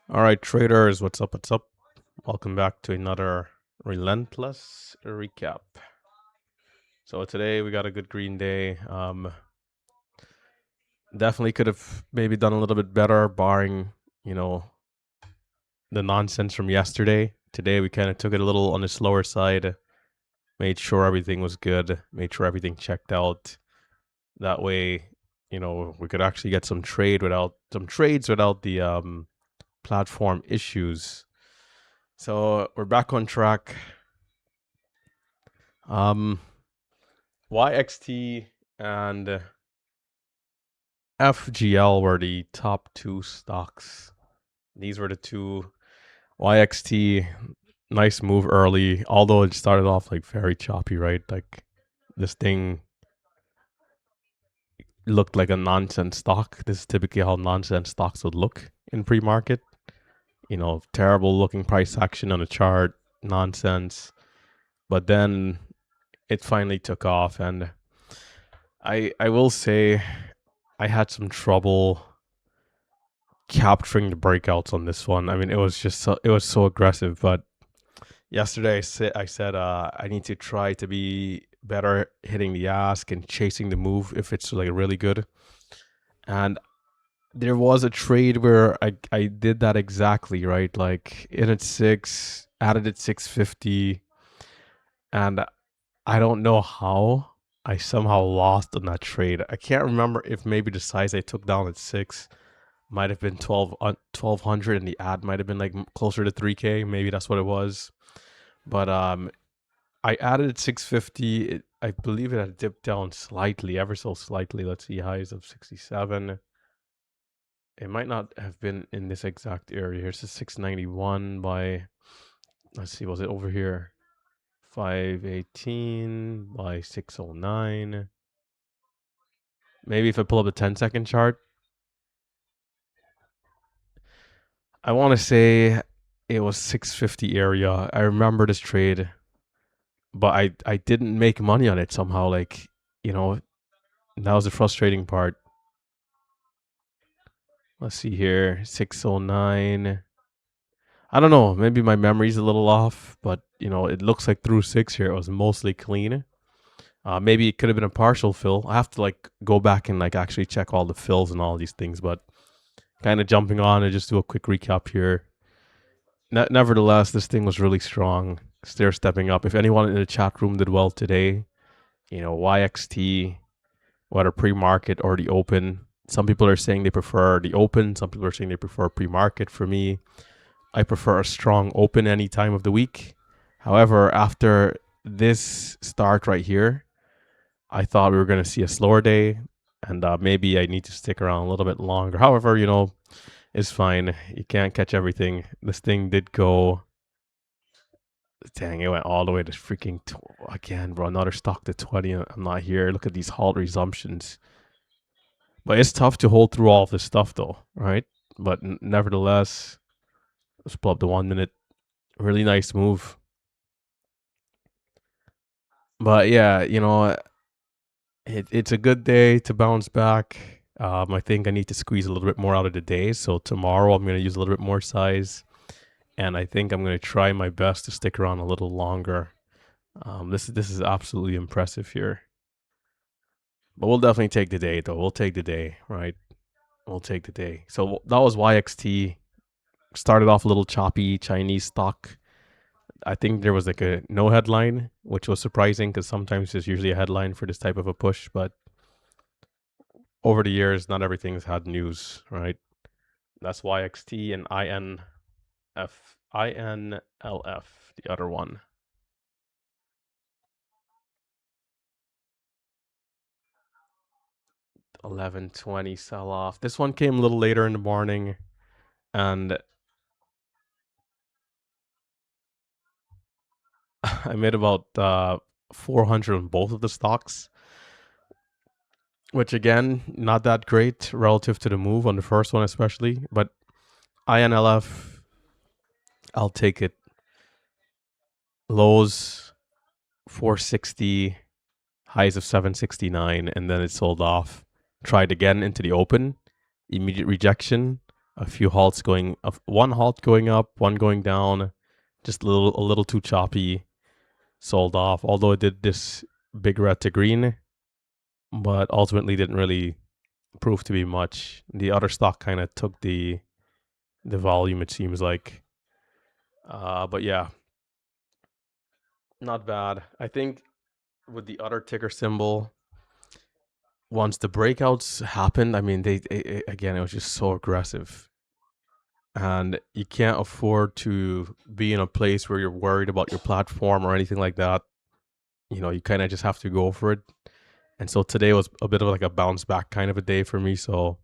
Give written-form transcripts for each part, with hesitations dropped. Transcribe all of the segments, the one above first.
All right, traders, what's up? What's up? Welcome back to another Relentless recap. So today we got a good green day. Definitely could have maybe done a little bit better, barring the nonsense from yesterday. Today we kind of took it a little on the slower side, made sure everything was good, made sure everything checked out. That way, we could actually get some trades without the platform issues. So we're back on track. YXT and FGL were the top two stocks. These were the two. YXT, nice move early, although it started off like very choppy, right? Like this thing looked like a nonsense stock. This is typically how nonsense stocks would look in pre-market. Terrible looking price action on the chart, nonsense. But then it finally took off, and I will say I had some trouble capturing the breakouts on this one. I mean, it was so aggressive. But yesterday I said I need to try to be better hitting the ask and chasing the move if it's like really good. And there was a trade where I did that exactly, right? Like in at 6, added at 650, and I don't know how I somehow lost on that trade. I can't remember if maybe the size I took down at 6 might have been 1200 and the ad might have been like closer to 3k. Maybe that's what it was. But I added at 650. I believe it had dipped down slightly, ever so slightly. Let's see, highs of 67. It might not have been in this exact area. Here's the 691 by, let's see, was it over here? 518 by 609. Maybe if I pull up the 10-second chart, I want to say it was 650 area. I remember this trade, but I didn't make money on it somehow. Like, that was the frustrating part. Let's see here, 609. I don't know, maybe my memory's a little off, but it looks like through 6 here it was mostly clean. Maybe it could have been a partial fill. I have to like go back and like actually check all the fills and all these things, but kind of jumping on and just do a quick recap here. Nevertheless, this thing was really strong. Stair stepping up. If anyone in the chat room did well today, YXT, whether pre-market or the open. Some people are saying they prefer the open. Some people are saying they prefer pre-market. For me, I prefer a strong open any time of the week. However, after this start right here, I thought we were going to see a slower day, and maybe I need to stick around a little bit longer. However, it's fine. You can't catch everything. This thing did go. Dang, it went all the way to freaking again, bro. Another stock to 20. I'm not here. Look at these halt resumptions. But it's tough to hold through all of this stuff, though, right? But nevertheless, let's pull up the 1 minute. Really nice move. But yeah, it's a good day to bounce back. I think I need to squeeze a little bit more out of the day. So tomorrow I'm going to use a little bit more size. And I think I'm going to try my best to stick around a little longer. This is absolutely impressive here. But we'll definitely take the day, though. We'll take the day, right? We'll take the day. So that was YXT. Started off a little choppy, Chinese stock. I think there was like a no headline, which was surprising because sometimes there's usually a headline for this type of a push. But over the years, not everything's had news, right? That's YXT and INLF, the other one. 11:20 sell off. This one came a little later in the morning, and I made about 400 on both of the stocks, which again, not that great relative to the move on the first one, especially. But INLF, I'll take it. Lows 460, highs of 769, and then it sold off. Tried again into the open, immediate rejection. a few halts going, one halt going up, one going down, just a little too choppy. Sold off. Although it did this big red to green, but ultimately didn't really prove to be much. The other stock kind of took the volume. It seems like, but yeah, not bad. I think with the other ticker symbol, once the breakouts happened, I mean, again, it was just so aggressive. And you can't afford to be in a place where you're worried about your platform or anything like that. You know, you kind of just have to go for it. And so today was a bit of like a bounce back kind of a day for me. So,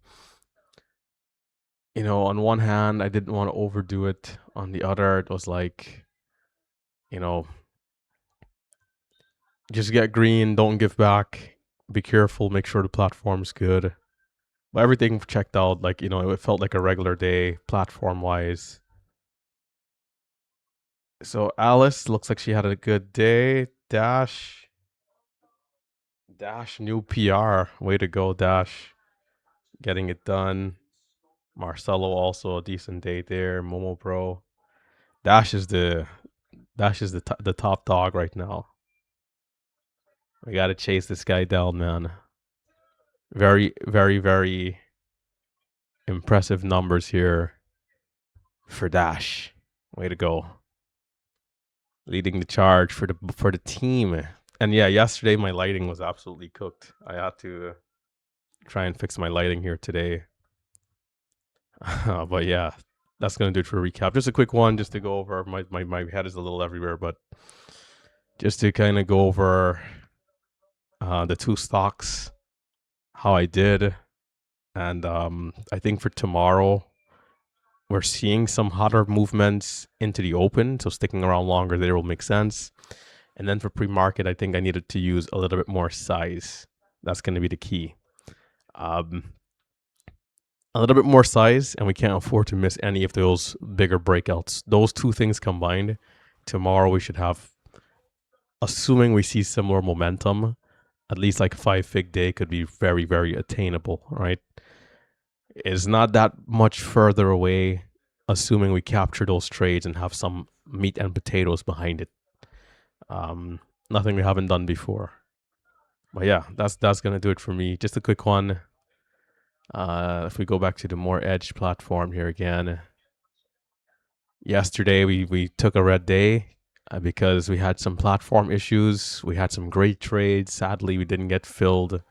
you know, on one hand, I didn't want to overdo it. On the other, it was like, you know, just get green, don't give back, be careful, make sure the platform's good. But everything checked out. Like, you know, it felt like a regular day platform wise. So Alice looks like she had a good day. Dash new PR. Way to go, Dash. Getting it done. Marcelo also a decent day there. Momo Pro. Dash is the the top dog right now. We got to chase this guy down, man. Very, very, very impressive numbers here for Dash. Way to go. Leading the charge for the team. And yeah, yesterday my lighting was absolutely cooked. I had to try and fix my lighting here today. But yeah, that's gonna do it for a recap. Just a quick one, just to go over. My head is a little everywhere, but just to kind of go over the two stocks, how I did, and I think for tomorrow we're seeing some hotter movements into the open, so sticking around longer there will make sense. And then for pre-market, I think I needed to use a little bit more size. That's going to be the key. A little bit more size, and we can't afford to miss any of those bigger breakouts. Those two things combined, tomorrow we should have, assuming we see similar momentum, at least like 5 fig day could be very, very attainable, right? It's not that much further away, assuming we capture those trades and have some meat and potatoes behind it. Nothing we haven't done before. But yeah, that's gonna do it for me. Just a quick one. If we go back to the more edge platform here again, yesterday we took a red day because we had some platform issues. We had some great trades. Sadly, we didn't get filled.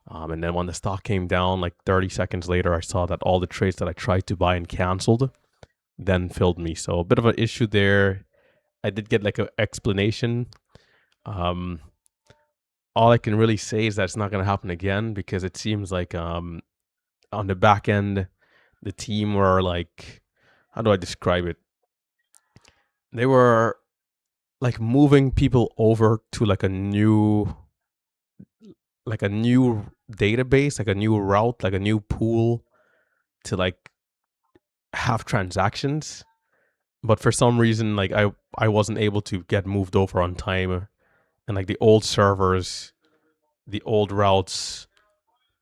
And then when the stock came down, like 30 seconds later, I saw that all the trades that I tried to buy and canceled then filled me. So a bit of an issue there. I did get like an explanation. All I can really say is that it's not going to happen again, because it seems like on the back end, the team were like, how do I describe it? They were like moving people over to like a new database, like a new route, like a new pool to like have transactions. But for some reason, like I wasn't able to get moved over on time, and like the old servers, the old routes,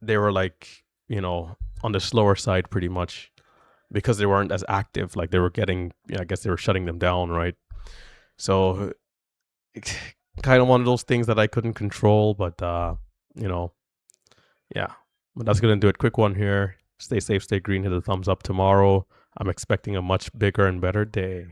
they were like, you know, on the slower side pretty much, because they weren't as active. Like they were getting, I guess they were shutting them down, right? So kind of one of those things that I couldn't control, but you know, yeah. But that's gonna do it. Quick one here. Stay safe, stay green, hit the thumbs up tomorrow. I'm expecting a much bigger and better day.